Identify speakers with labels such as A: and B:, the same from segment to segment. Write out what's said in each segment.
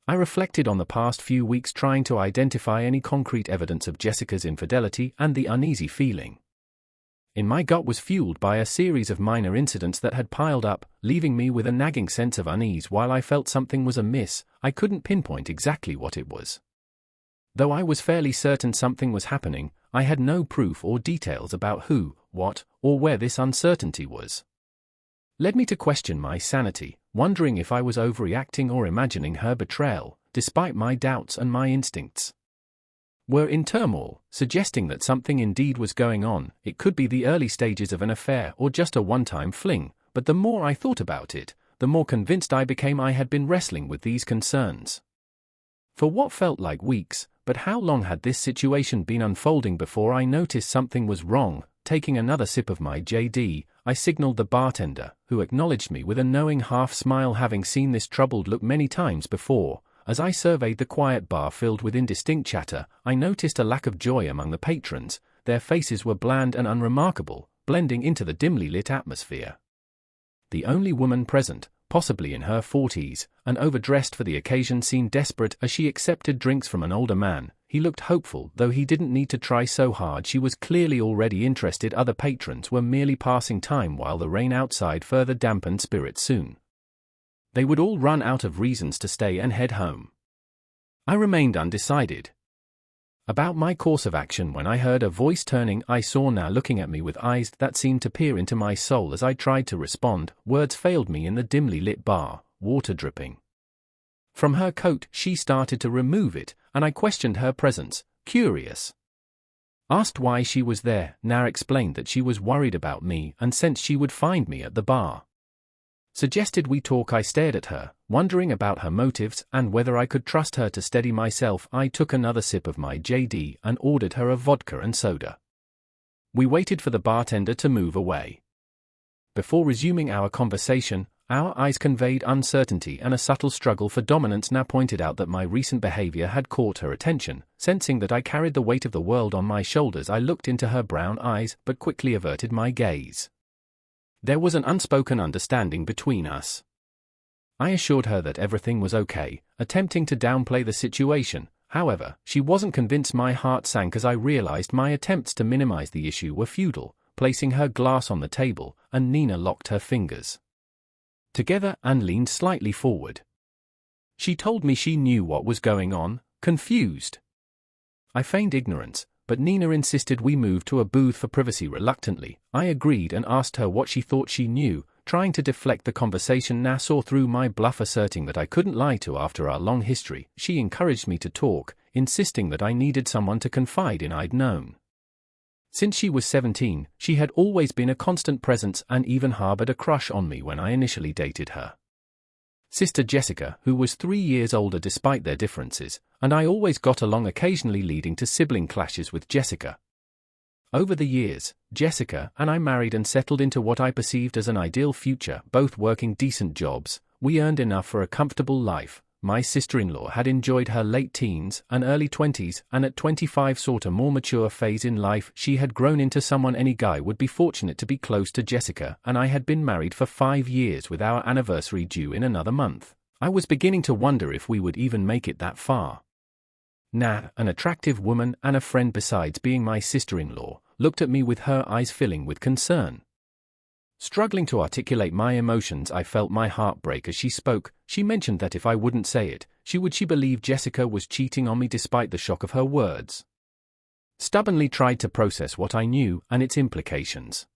A: I reflected on the past few weeks trying to identify any concrete evidence of Jessica's infidelity and the uneasy feeling in my gut was fueled by a series of minor incidents that had piled up, leaving me with a nagging sense of unease. While I felt something was amiss, I couldn't pinpoint exactly what it was. Though I was fairly certain something was happening, I had no proof or details about who, what, or where this uncertainty was. Led me to question my sanity, wondering if I was overreacting or imagining her betrayal, despite my doubts and my instincts were in turmoil, suggesting that something indeed was going on. It could be the early stages of an affair or just a one-time fling, but the more I thought about it, the more convinced I became I had been wrestling with these concerns for what felt like weeks. But how long had this situation been unfolding before I noticed something was wrong? Taking another sip of my JD, I signaled the bartender, who acknowledged me with a knowing half-smile, having seen this troubled look many times before. As I surveyed the quiet bar filled with indistinct chatter, I noticed a lack of joy among the patrons. Their faces were bland and unremarkable, blending into the dimly lit atmosphere. The only woman present, possibly in her 40s, and overdressed for the occasion, seemed desperate as she accepted drinks from an older man. He looked hopeful, though he didn't need to try so hard. She was clearly already interested. Other patrons were merely passing time while the rain outside further dampened spirits. Soon they would all run out of reasons to stay and head home. I remained undecided about my course of action when I heard a voice turning. I saw Nana looking at me with eyes that seemed to peer into my soul. As I tried to respond, words failed me in the dimly lit bar, water dripping from her coat. She started to remove it, and I questioned her presence, curious. Asked why she was there. Nana explained that she was worried about me and sensed she would find me at the bar. Suggested we talk. I stared at her, wondering about her motives and whether I could trust her to steady myself. I took another sip of my JD and ordered her a vodka and soda. We waited for the bartender to move away. Before resuming our conversation, our eyes conveyed uncertainty and a subtle struggle for dominance. Nana pointed out that my recent behavior had caught her attention. Sensing that I carried the weight of the world on my shoulders, I looked into her brown eyes but quickly averted my gaze. There was an unspoken understanding between us. I assured her that everything was okay, attempting to downplay the situation. However, she wasn't convinced. My heart sank as I realized my attempts to minimize the issue were futile. Placing her glass on the table, and Nina locked her fingers together and leaned slightly forward. She told me she knew what was going on, confused. I feigned ignorance, but Nina insisted we move to a booth for privacy. Reluctantly, I agreed and asked her what she thought she knew, trying to deflect the conversation. Nana saw through my bluff, asserting that I couldn't lie to after our long history. She encouraged me to talk, insisting that I needed someone to confide in. I'd known since she was 17, she had always been a constant presence and even harbored a crush on me when I initially dated her sister Jessica, who was 3 years older despite their differences, and I always got along, occasionally leading to sibling clashes with Jessica. Over the years, Jessica and I married and settled into what I perceived as an ideal future, both working decent jobs. We earned enough for a comfortable life. My sister-in-law had enjoyed her late teens and early 20s, and at 25 sought a more mature phase in life. She had grown into someone any guy would be fortunate to be close to. Jessica and I had been married for 5 years, with our anniversary due in another month. I was beginning to wonder if we would even make it that far. Nana, an attractive woman and a friend besides being my sister-in-law, looked at me with her eyes filling with concern. Struggling to articulate my emotions, I felt my heart break as she spoke. She mentioned that if I wouldn't say it, she believe Jessica was cheating on me. Despite the shock of her words, stubbornly tried to process what I knew and its implications.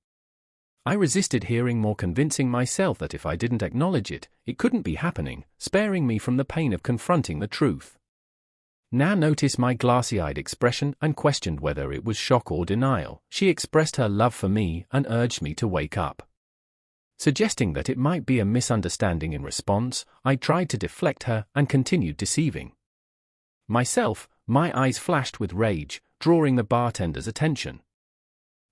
A: I resisted hearing more, convincing myself that if I didn't acknowledge it, it couldn't be happening, sparing me from the pain of confronting the truth. Nana noticed my glassy-eyed expression and questioned whether it was shock or denial. She expressed her love for me and urged me to wake up, suggesting that it might be a misunderstanding. In response, I tried to deflect her and continued deceiving myself. My eyes flashed with rage, drawing the bartender's attention.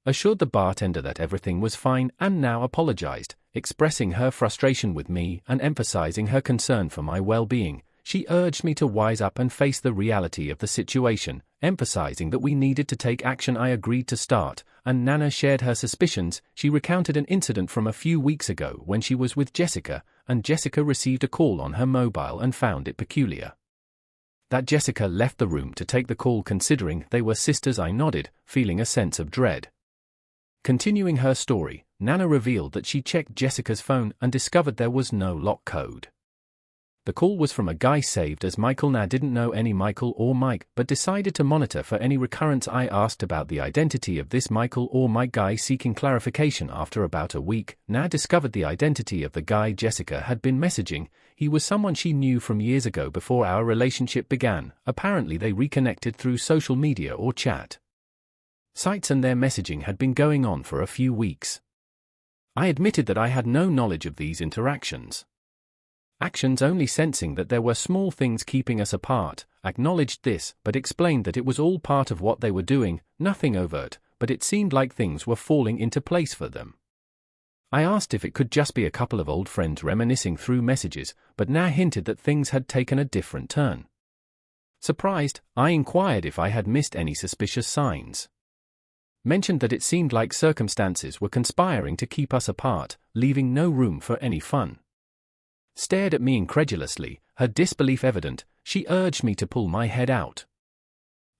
A: Assured the bartender that everything was fine and now apologized, expressing her frustration with me and emphasizing her concern for my well-being. She urged me to wise up and face the reality of the situation, emphasizing that we needed to take action. I agreed to start, and Nana shared her suspicions. She recounted an incident from a few weeks ago when she was with Jessica, and Jessica received a call on her mobile and found it peculiar. That Jessica left the room to take the call. Considering they were sisters, I nodded, feeling a sense of dread. Continuing her story, Nana revealed that she checked Jessica's phone and discovered there was no lock code. The call was from a guy saved as Michael. Na didn't know any Michael or Mike, but decided to monitor for any recurrence. I asked about the identity of this Michael or Mike guy, seeking clarification. After about a week, Na discovered the identity of the guy Jessica had been messaging. He was someone she knew from years ago before our relationship began. Apparently they reconnected through social media or chat sites, and their messaging had been going on for a few weeks. I admitted that I had no knowledge of these interactions. Actions, only sensing that there were small things keeping us apart. Acknowledged this, but explained that it was all part of what they were doing, nothing overt, but it seemed like things were falling into place for them. I asked if it could just be a couple of old friends reminiscing through messages, but Na hinted that things had taken a different turn. Surprised, I inquired if I had missed any suspicious signs. Mentioned that it seemed like circumstances were conspiring to keep us apart, leaving no room for any fun. Stared at me incredulously, her disbelief evident. She urged me to pull my head out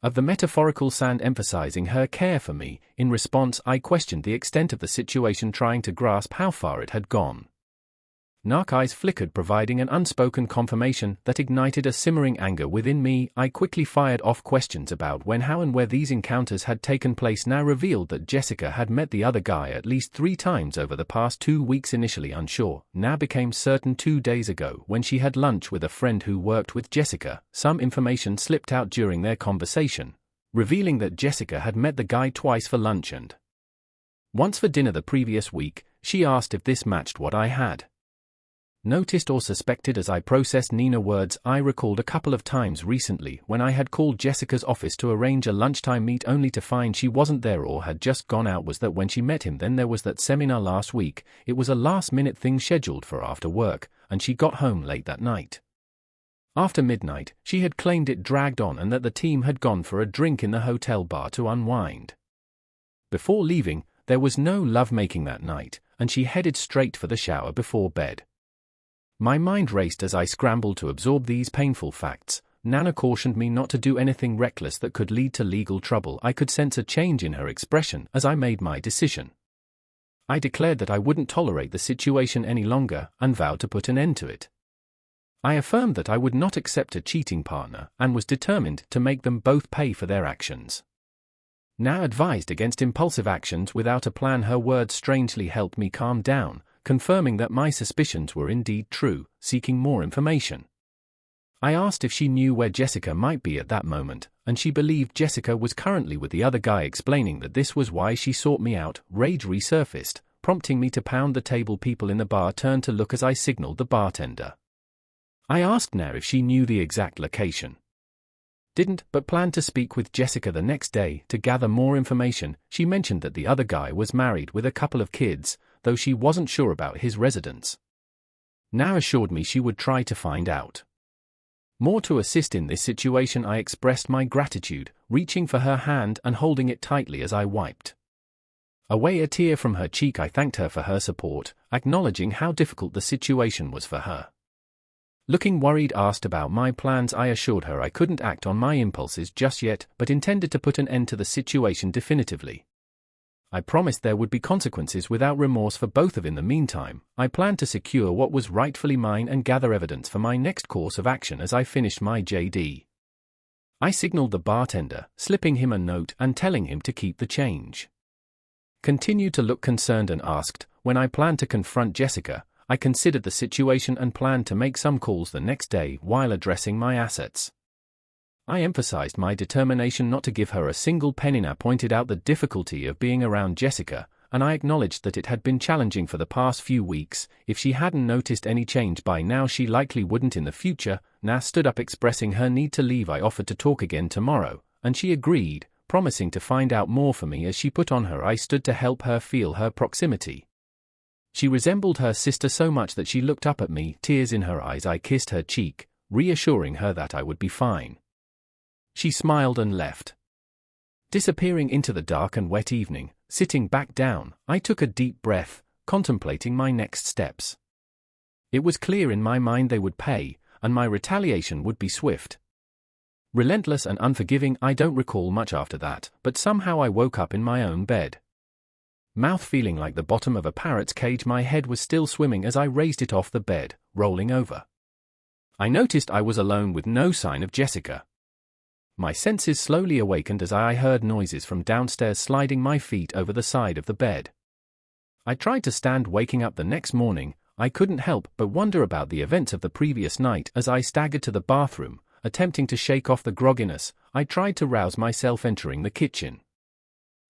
A: of the metaphorical sand, emphasizing her care for me. In response, I questioned the extent of the situation, trying to grasp how far it had gone. Narc eyes flickered, providing an unspoken confirmation that ignited a simmering anger within me. I quickly fired off questions about when, how and where these encounters had taken place. Now revealed that Jessica had met the other guy at least 3 times over the past 2 weeks. Initially unsure, now became certain 2 days ago when she had lunch with a friend who worked with Jessica. Some information slipped out during their conversation, revealing that Jessica had met the guy twice for lunch and once for dinner the previous week. She asked if this matched what I had noticed or suspected. As I processed Nina's words, I recalled a couple of times recently when I had called Jessica's office to arrange a lunchtime meet only to find she wasn't there or had just gone out. Was that when she met him? Then there was that seminar last week. It was a last-minute thing scheduled for after work, and she got home late that night. After midnight, she had claimed it dragged on and that the team had gone for a drink in the hotel bar to unwind. Before leaving, there was no lovemaking that night, and she headed straight for the shower before bed. My mind raced as I scrambled to absorb these painful facts. Nana cautioned me not to do anything reckless that could lead to legal trouble. I could sense a change in her expression as I made my decision. I declared that I wouldn't tolerate the situation any longer and vowed to put an end to it. I affirmed that I would not accept a cheating partner and was determined to make them both pay for their actions. Now advised against impulsive actions without a plan. Her words strangely helped me calm down, confirming that my suspicions were indeed true. Seeking more information, I asked if she knew where Jessica might be at that moment, and she believed Jessica was currently with the other guy, explaining that this was why she sought me out. Rage resurfaced, prompting me to pound the table. People in the bar turned to look as I signaled the bartender. I asked Nair if she knew the exact location. Didn't, but planned to speak with Jessica the next day to gather more information. She mentioned that the other guy was married with a couple of kids, though she wasn't sure about his residence. Nair assured me she would try to find out more to assist in this situation. I expressed my gratitude, reaching for her hand and holding it tightly as I wiped away a tear from her cheek. I thanked her for her support, acknowledging how difficult the situation was for her. Looking worried, asked about my plans. I assured her I couldn't act on my impulses just yet, but intended to put an end to the situation definitively. I promised there would be consequences without remorse for both of. In the meantime, I planned to secure what was rightfully mine and gather evidence for my next course of action. As I finished my JD, I signaled the bartender, slipping him a note and telling him to keep the change. Continued to look concerned and asked when I planned to confront Jessica. I considered the situation and planned to make some calls the next day while addressing my assets. I emphasized my determination not to give her a single penny. I pointed out the difficulty of being around Jessica, and I acknowledged that it had been challenging for the past few weeks. If she hadn't noticed any change by now, she likely wouldn't in the future. Na stood up, expressing her need to leave. I offered to talk again tomorrow, and she agreed, promising to find out more for me. As she put on her, I stood to help her feel her proximity. She resembled her sister so much that she looked up at me, tears in her eyes. I kissed her cheek, reassuring her that I would be fine. She smiled and left. Disappearing into the dark and wet evening, sitting back down, I took a deep breath, contemplating my next steps. It was clear in my mind they would pay, and my retaliation would be swift. Relentless and unforgiving. I don't recall much after that, but somehow I woke up in my own bed. Mouth feeling like the bottom of a parrot's cage. My head was still swimming as I raised it off the bed, rolling over. I noticed I was alone with no sign of Jessica. My senses slowly awakened as I heard noises from downstairs, sliding my feet over the side of the bed. I tried to stand. Waking up the next morning, I couldn't help but wonder about the events of the previous night. As I staggered to the bathroom, attempting to shake off the grogginess, I tried to rouse myself. Entering the kitchen,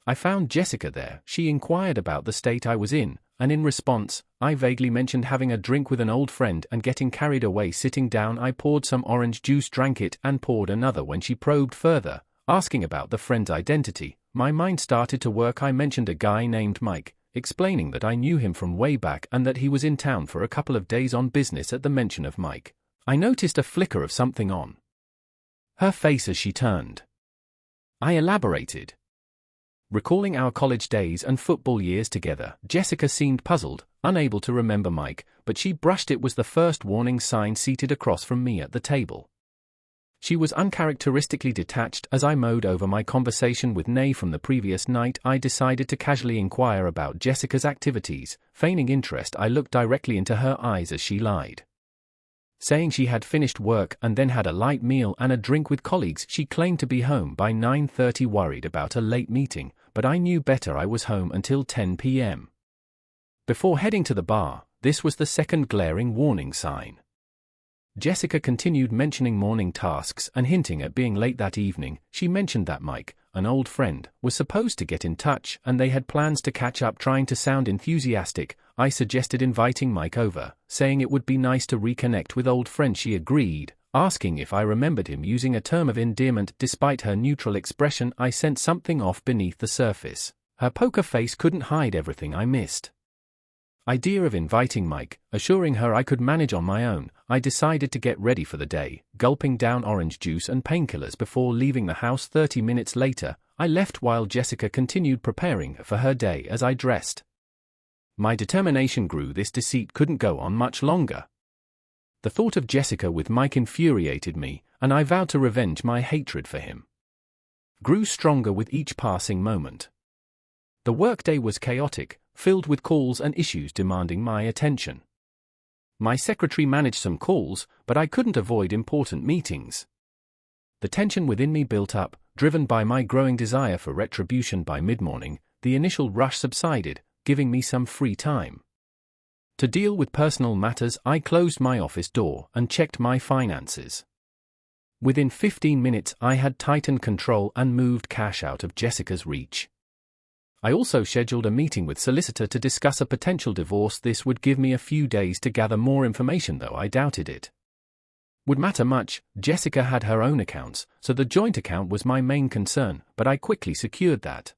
A: I found Jessica there. She inquired about the state I was in, and in response, I vaguely mentioned having a drink with an old friend and getting carried away. Sitting down, I poured some orange juice, drank it, and poured another. When she probed further, asking about the friend's identity, my mind started to work. I mentioned a guy named Mike, explaining that I knew him from way back and that he was in town for a couple of days on business. At the mention of Mike, I noticed a flicker of something on her face as she turned. I elaborated, recalling our college days and football years together. Jessica seemed puzzled, unable to remember Mike, but she brushed it was the first warning sign. Seated across from me at the table, she was uncharacteristically detached. As I mowed over my conversation with Nay from the previous night, I decided to casually inquire about Jessica's activities. Feigning interest, I looked directly into her eyes as she lied, saying she had finished work and then had a light meal and a drink with colleagues. She claimed to be home by 9:30, worried about a late meeting, but I knew better. I was home until 10 p.m. before heading to the bar. This was the second glaring warning sign. Jessica continued mentioning morning tasks and hinting at being late that evening. She mentioned that Mike, an old friend, was supposed to get in touch and they had plans to catch up. Trying to sound enthusiastic, I suggested inviting Mike over, saying it would be nice to reconnect with old friends. She agreed, asking if I remembered him, using a term of endearment. Despite her neutral expression, I sensed something off beneath the surface. Her poker face couldn't hide everything I missed. Idea of inviting Mike, assuring her I could manage on my own. I decided to get ready for the day, gulping down orange juice and painkillers before leaving the house. 30 minutes later, I left while Jessica continued preparing for her day. As I dressed, my determination grew. This deceit couldn't go on much longer. The thought of Jessica with Mike infuriated me, and I vowed to revenge. My hatred for him grew stronger with each passing moment. The workday was chaotic, filled with calls and issues demanding my attention. My secretary managed some calls, but I couldn't avoid important meetings. The tension within me built up, driven by my growing desire for retribution. By mid-morning, the initial rush subsided, giving me some free time to deal with personal matters. I closed my office door and checked my finances. Within 15 minutes, I had tightened control and moved cash out of Jessica's reach. I also scheduled a meeting with solicitor to discuss a potential divorce. This would give me a few days to gather more information, though I doubted it would matter much. Jessica had her own accounts, so the joint account was my main concern, but I quickly secured that.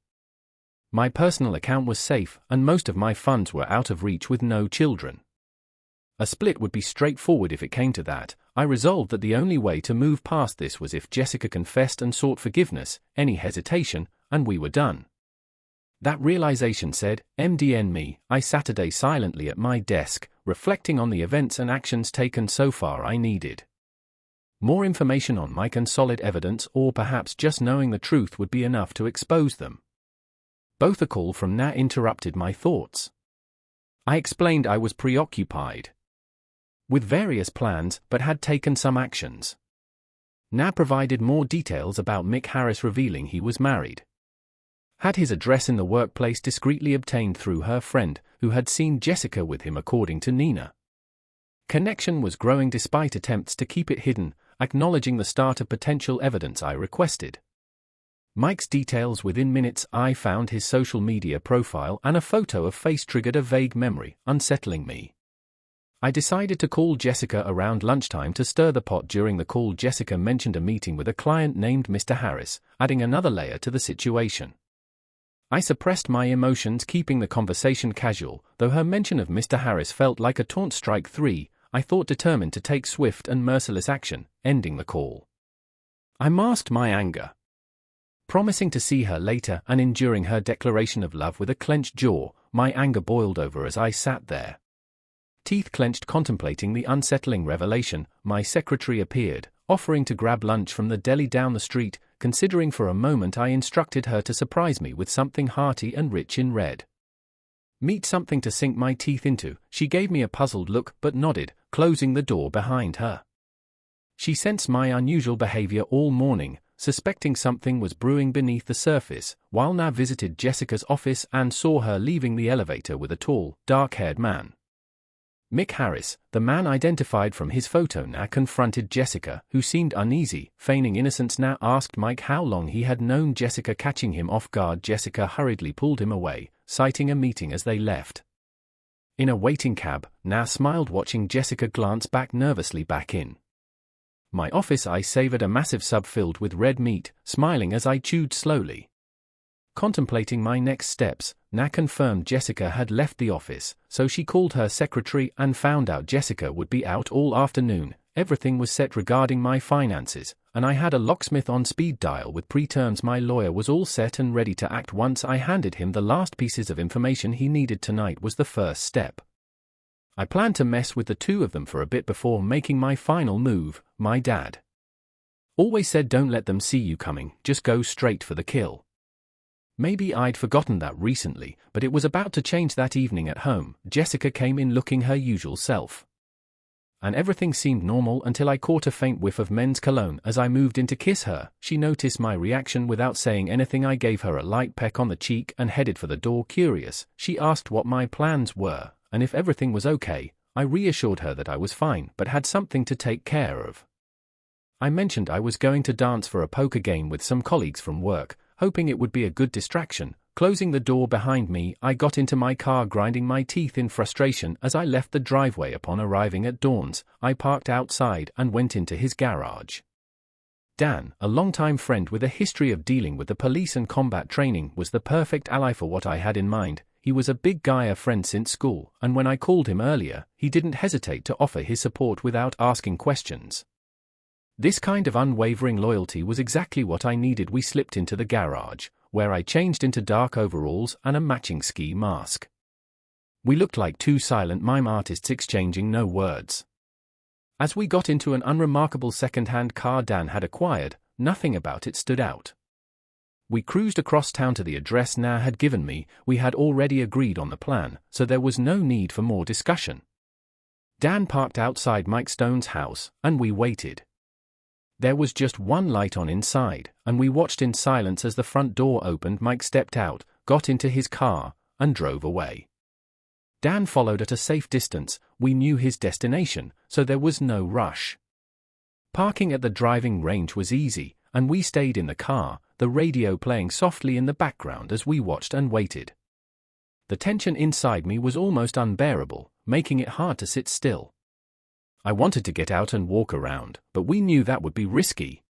A: My personal account was safe, and most of my funds were out of reach with no children. A split would be straightforward if it came to that. I resolved that the only way to move past this was if Jessica confessed and sought forgiveness. Any hesitation, and we were done. That realization said, MDN me. I sat a day silently at my desk, reflecting on the events and actions taken so far. I needed more information on Mike and solid evidence, or perhaps just knowing the truth would be enough to expose them. Both. A call from Na interrupted my thoughts. I explained I was preoccupied with various plans, but had taken some actions. Na provided more details about Mick Harris, revealing he was married, had his address in the workplace discreetly obtained through her friend, who had seen Jessica with him. According to Nina, connection was growing despite attempts to keep it hidden. Acknowledging the start of potential evidence, I requested Mike's details. Within minutes, I found his social media profile, and a photo of face triggered a vague memory, unsettling me. I decided to call Jessica around lunchtime to stir the pot. During the call, Jessica mentioned a meeting with a client named Mr. Harris, adding another layer to the situation. I suppressed my emotions, keeping the conversation casual, though her mention of Mr. Harris felt like a taunt. Strike 3, I thought, determined to take swift and merciless action. Ending the call, I masked my anger, promising to see her later and enduring her declaration of love with a clenched jaw. My anger boiled over as I sat there, teeth clenched, contemplating the unsettling revelation. My secretary appeared, offering to grab lunch from the deli down the street, considering for a moment I instructed her to surprise me with something hearty and rich in red meat, something to sink my teeth into. She gave me a puzzled look but nodded, closing the door behind her. She sensed my unusual behavior all morning, suspecting something was brewing beneath the surface, while Na visited Jessica's office and saw her leaving the elevator with a tall, dark-haired man. Mick Harris, the man identified from his photo. Na confronted Jessica, who seemed uneasy. Feigning innocence, Na asked Mike how long he had known Jessica. Catching him off guard, Jessica hurriedly pulled him away, citing a meeting as they left. In a waiting cab, Na smiled, watching Jessica glance back nervously back in my office. I savored a massive sub filled with red meat, smiling as I chewed slowly. Contemplating my next steps, Na confirmed Jessica had left the office, so she called her secretary and found out Jessica would be out all afternoon. Everything was set regarding my finances, and I had a locksmith on speed dial with pre-terms. My lawyer was all set and ready to act once I handed him the last pieces of information he needed. Tonight was the first step. I planned to mess with the two of them for a bit before making my final move. My dad always said, don't let them see you coming, just go straight for the kill. Maybe I'd forgotten that recently, but it was about to change that evening at home. Jessica came in looking her usual self, and everything seemed normal until I caught a faint whiff of men's cologne as I moved in to kiss her. She noticed my reaction without saying anything. I gave her a light peck on the cheek and headed for the door. Curious, she asked what my plans were, and if everything was okay. I reassured her that I was fine but had something to take care of. I mentioned I was going to dance for a poker game with some colleagues from work, hoping it would be a good distraction. Closing the door behind me, I got into my car, grinding my teeth in frustration as I left the driveway. Upon arriving at Dawn's, I parked outside and went into his garage. Dan, a longtime friend with a history of dealing with the police and combat training, was the perfect ally for what I had in mind. He was a big guy, a friend since school, and when I called him earlier, he didn't hesitate to offer his support without asking questions. This kind of unwavering loyalty was exactly what I needed. We slipped into the garage, where I changed into dark overalls and a matching ski mask. We looked like two silent mime artists exchanging no words. As we got into an unremarkable second-hand car Dan had acquired, nothing about it stood out. We cruised across town to the address Na had given me. We had already agreed on the plan, so there was no need for more discussion. Dan parked outside Mike Stone's house, and we waited. There was just one light on inside, and we watched in silence as the front door opened. Mike stepped out, got into his car, and drove away. Dan followed at a safe distance. We knew his destination, so there was no rush. Parking at the driving range was easy, and we stayed in the car, the radio playing softly in the background as we watched and waited. The tension inside me was almost unbearable, making it hard to sit still. I wanted to get out and walk around, but we knew that would be risky.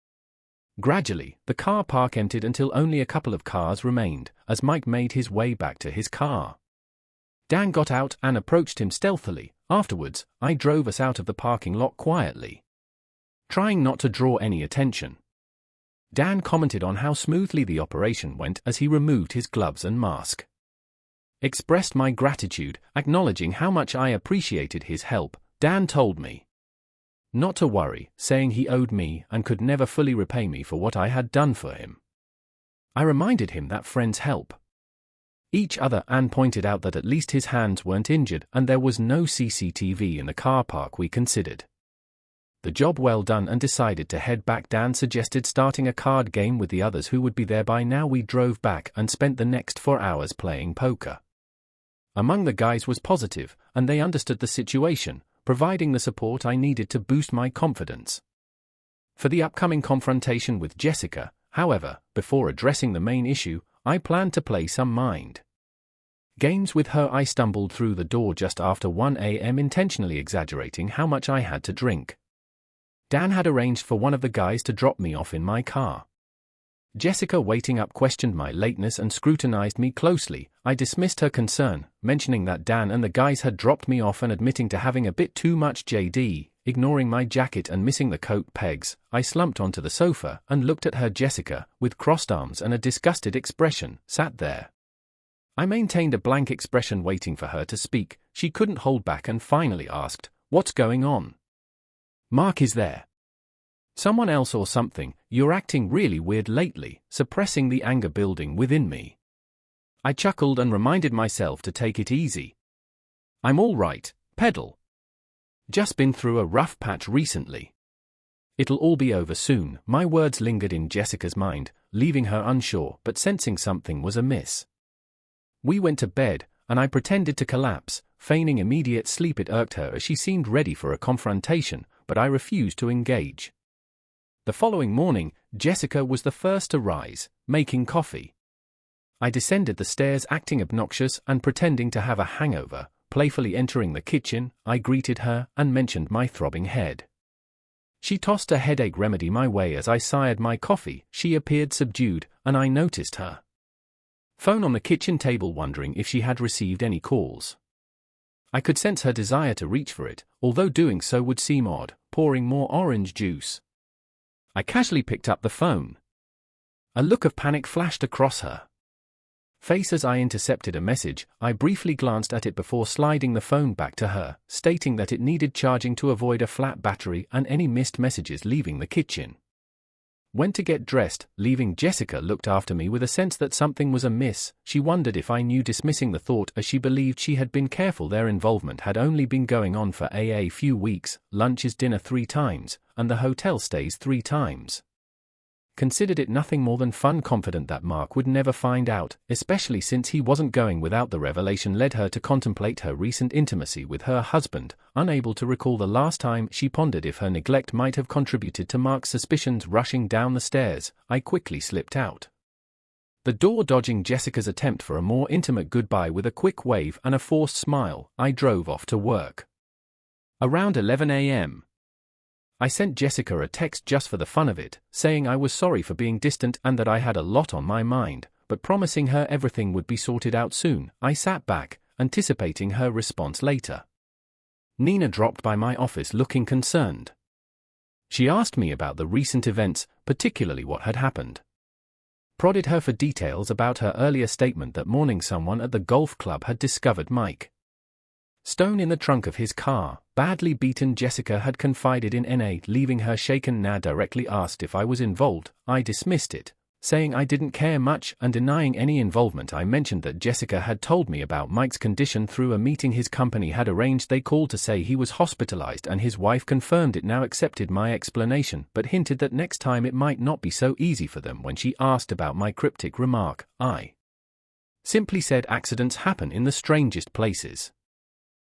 A: Gradually, the car park emptied until only a couple of cars remained, as Mike made his way back to his car. Dan got out and approached him stealthily. Afterwards, I drove us out of the parking lot quietly, trying not to draw any attention. Dan commented on how smoothly the operation went as he removed his gloves and mask. Expressed my gratitude, acknowledging how much I appreciated his help. Dan told me not to worry, saying he owed me and could never fully repay me for what I had done for him. I reminded him that friends help each other and pointed out that at least his hands weren't injured and there was no CCTV in the car park. We considered the job well done and decided to head back. Dan suggested starting a card game with the others who would be there by now. We drove back and spent the next 4 hours playing poker. Among the guys was positive, and they understood the situation, providing the support I needed to boost my confidence for the upcoming confrontation with Jessica. However, before addressing the main issue, I planned to play some mind games with her. I stumbled through the door just after 1 a.m., intentionally exaggerating how much I had to drink. Dan had arranged for one of the guys to drop me off in my car. Jessica, waiting up, questioned my lateness and scrutinized me closely. I dismissed her concern, mentioning that Dan and the guys had dropped me off and admitting to having a bit too much JD. Ignoring my jacket and missing the coat pegs, I slumped onto the sofa and looked at her. Jessica, with crossed arms and a disgusted expression, sat there. I maintained a blank expression, waiting for her to speak. She couldn't hold back and finally asked, "What's going on? Mark is there." Someone else or something, you're acting really weird lately, suppressing the anger building within me. I chuckled and reminded myself to take it easy. I'm all right, pedal. Just been through a rough patch recently. It'll all be over soon. My words lingered in Jessica's mind, leaving her unsure but sensing something was amiss. We went to bed, and I pretended to collapse, feigning immediate sleep. It irked her as she seemed ready for a confrontation, but I refused to engage. The following morning, Jessica was the first to rise, making coffee. I descended the stairs acting obnoxious and pretending to have a hangover. Playfully entering the kitchen, I greeted her and mentioned my throbbing head. She tossed a headache remedy my way as I sired my coffee. She appeared subdued, and I noticed her phone on the kitchen table, wondering if she had received any calls. I could sense her desire to reach for it, although doing so would seem odd, pouring more orange juice. I casually picked up the phone. A look of panic flashed across her face as I intercepted a message. I briefly glanced at it before sliding the phone back to her, stating that it needed charging to avoid a flat battery and any missed messages. Leaving the kitchen, went to get dressed. Leaving Jessica looked after me with a sense that something was amiss. She wondered if I knew, dismissing the thought as she believed she had been careful. Their involvement had only been going on for a few weeks, lunches, dinner 3 times, and the hotel stays 3 times. Considered it nothing more than fun, confident that Mark would never find out, especially since he wasn't going without. The revelation led her to contemplate her recent intimacy with her husband, unable to recall the last time. She pondered if her neglect might have contributed to Mark's suspicions. Rushing down the stairs, I quickly slipped out the door, dodging Jessica's attempt for a more intimate goodbye. With a quick wave and a forced smile, I drove off to work. Around 11 a.m., I sent Jessica a text just for the fun of it, saying I was sorry for being distant and that I had a lot on my mind, but promising her everything would be sorted out soon. I sat back, anticipating her response later. Nina dropped by my office looking concerned. She asked me about the recent events, particularly what had happened. Prodded her for details about her earlier statement that morning someone at the golf club had discovered Mike Stone in the trunk of his car, badly beaten. Jessica had confided in NA, leaving her shaken. Na directly asked if I was involved. I dismissed it, saying I didn't care much and denying any involvement. I mentioned that Jessica had told me about Mike's condition through a meeting his company had arranged. They called to say he was hospitalized and his wife confirmed it. Now accepted my explanation, but hinted that next time it might not be so easy for them. When she asked about my cryptic remark, I simply said accidents happen in the strangest places.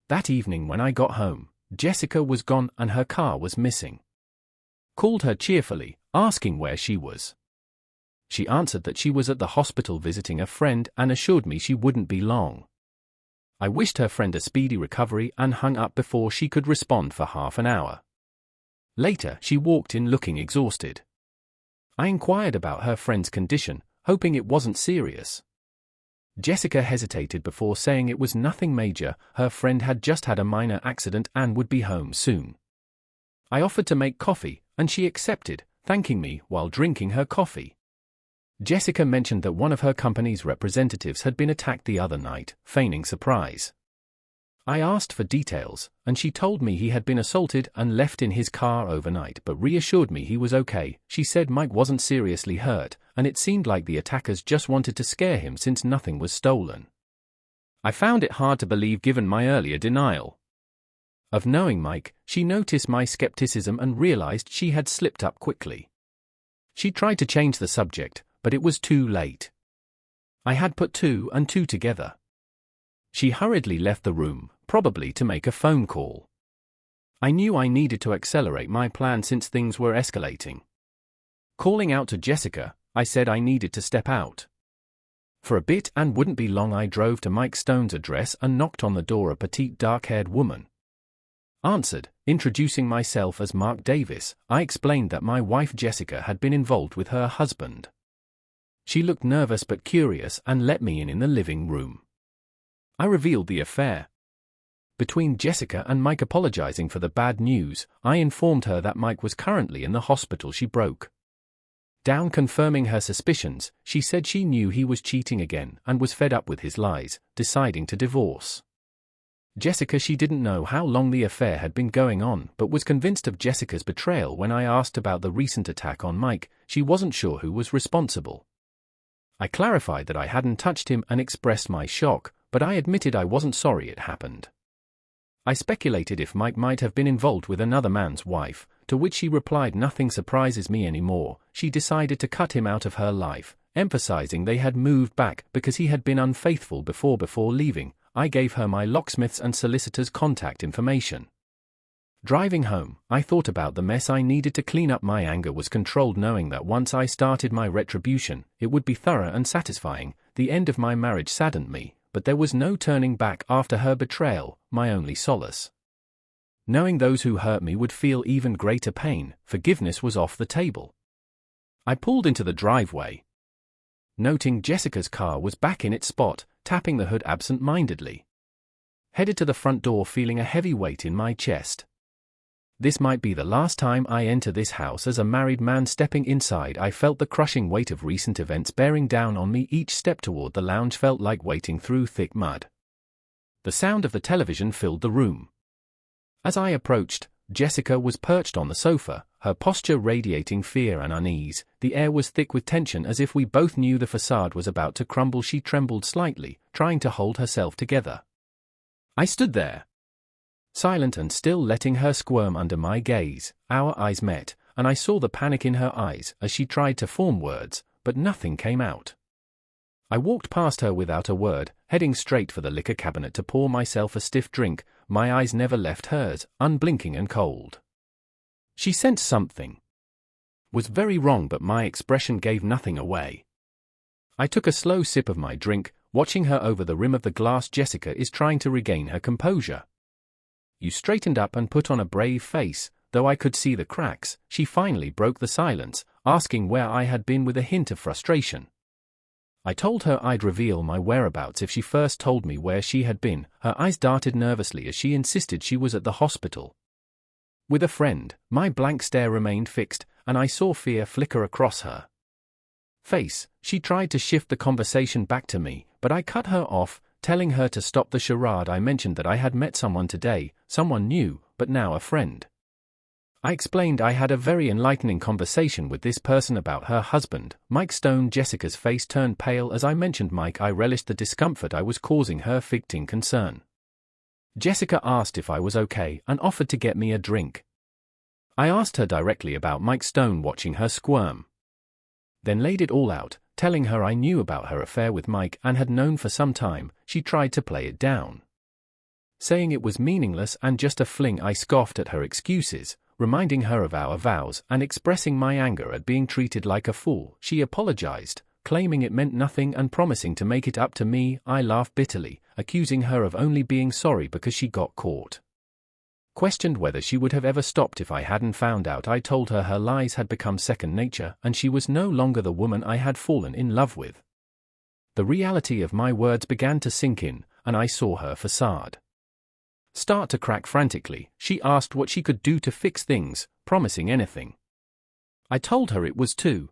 A: That evening when I got home, Jessica was gone and her car was missing. Called her cheerfully, asking where she was. She answered that she was at the hospital visiting a friend and assured me she wouldn't be long. I wished her friend a speedy recovery and hung up before she could respond for half an hour. Later, she walked in looking exhausted. I inquired about her friend's condition, hoping it wasn't serious. Jessica hesitated before saying it was nothing major. Her friend had just had a minor accident and would be home soon. I offered to make coffee, and she accepted, thanking me while drinking her coffee. Jessica mentioned that one of her company's representatives had been attacked the other night, feigning surprise. I asked for details, and she told me he had been assaulted and left in his car overnight, but reassured me he was okay. She said Mike wasn't seriously hurt, and it seemed like the attackers just wanted to scare him since nothing was stolen. I found it hard to believe given my earlier denial of knowing Mike. She noticed my skepticism and realized she had slipped up quickly. She tried to change the subject, but it was too late. I had put 2 and 2 together. She hurriedly left the room, probably to make a phone call. I knew I needed to accelerate my plan since things were escalating. Calling out to Jessica, I said I needed to step out for a bit and wouldn't be long. I drove to Mike Stone's address and knocked on the door. A petite dark-haired woman answered, introducing myself as Mark Davis. I explained that my wife Jessica had been involved with her husband. She looked nervous but curious and let me in the living room. I revealed the affair between Jessica and Mike. Apologizing for the bad news, I informed her that Mike was currently in the hospital. She broke down, confirming her suspicions. She said she knew he was cheating again and was fed up with his lies, deciding to divorce. Jessica. She didn't know how long the affair had been going on, but was convinced of Jessica's betrayal. When I asked about the recent attack on Mike, she wasn't sure who was responsible. I clarified that I hadn't touched him and expressed my shock, but I admitted I wasn't sorry it happened. I speculated if Mike might have been involved with another man's wife, to which she replied, "Nothing surprises me anymore." She decided to cut him out of her life, emphasizing they had moved back because he had been unfaithful before. Before leaving, I gave her my locksmith's and solicitor's contact information. Driving home, I thought about the mess I needed to clean up. My anger was controlled, knowing that once I started my retribution, it would be thorough and satisfying. The end of my marriage saddened me, but there was no turning back after her betrayal. My only solace, knowing those who hurt me would feel even greater pain, forgiveness was off the table. I pulled into the driveway, noting Jessica's car was back in its spot, tapping the hood absent-mindedly. Headed to the front door, feeling a heavy weight in my chest. This might be the last time I enter this house as a married man. Stepping inside, I felt the crushing weight of recent events bearing down on me. Each step toward the lounge felt like wading through thick mud. The sound of the television filled the room. As I approached, Jessica was perched on the sofa, her posture radiating fear and unease. The air was thick with tension, as if we both knew the facade was about to crumble. She trembled slightly, trying to hold herself together. I stood there, silent and still, letting her squirm under my gaze. Our eyes met, and I saw the panic in her eyes as she tried to form words, but nothing came out. I walked past her without a word, heading straight for the liquor cabinet to pour myself a stiff drink. My eyes never left hers, unblinking and cold. She sensed something was very wrong, but my expression gave nothing away. I took a slow sip of my drink, watching her over the rim of the glass. Jessica is trying to regain her composure. You straightened up and put on a brave face, though I could see the cracks. She finally broke the silence, asking where I had been with a hint of frustration. I told her I'd reveal my whereabouts if she first told me where she had been. Her eyes darted nervously as she insisted she was at the hospital with a friend. My blank stare remained fixed, and I saw fear flicker across her face. She tried to shift the conversation back to me, but I cut her off, telling her to stop the charade. I mentioned that I had met someone today, someone new, but now a friend. I explained I had a very enlightening conversation with this person about her husband, Mike Stone. Jessica's face turned pale as I mentioned Mike. I relished the discomfort I was causing her, ficting concern. Jessica asked if I was okay and offered to get me a drink. I asked her directly about Mike Stone, watching her squirm. Then laid it all out, telling her I knew about her affair with Mike and had known for some time. She tried to play it down, saying it was meaningless and just a fling. I scoffed at her excuses, reminding her of our vows and expressing my anger at being treated like a fool. She apologized, claiming it meant nothing and promising to make it up to me. I laughed bitterly, accusing her of only being sorry because she got caught. Questioned whether she would have ever stopped if I hadn't found out. I told her her lies had become second nature and she was no longer the woman I had fallen in love with. The reality of my words began to sink in, and I saw her facade start to crack frantically. She asked what she could do to fix things, promising anything. I told her it was too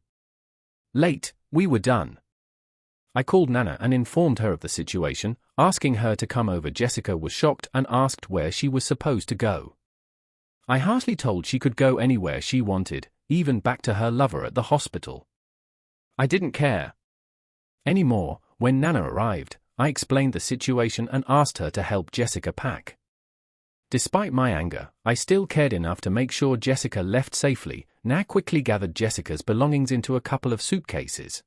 A: late, we were done. I called Nana and informed her of the situation, asking her to come over. Jessica was shocked and asked where she was supposed to go. I harshly told she could go anywhere she wanted, even back to her lover at the hospital. I didn't care anymore. When Nana arrived, I explained the situation and asked her to help Jessica pack. Despite my anger, I still cared enough to make sure Jessica left safely. Nana quickly gathered Jessica's belongings into a couple of suitcases.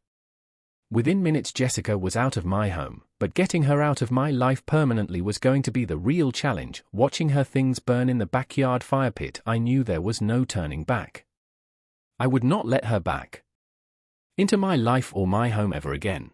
A: Within minutes Jessica was out of my home, but getting her out of my life permanently was going to be the real challenge. Watching her things burn in the backyard fire pit, I knew there was no turning back. I would not let her back into my life or my home ever again.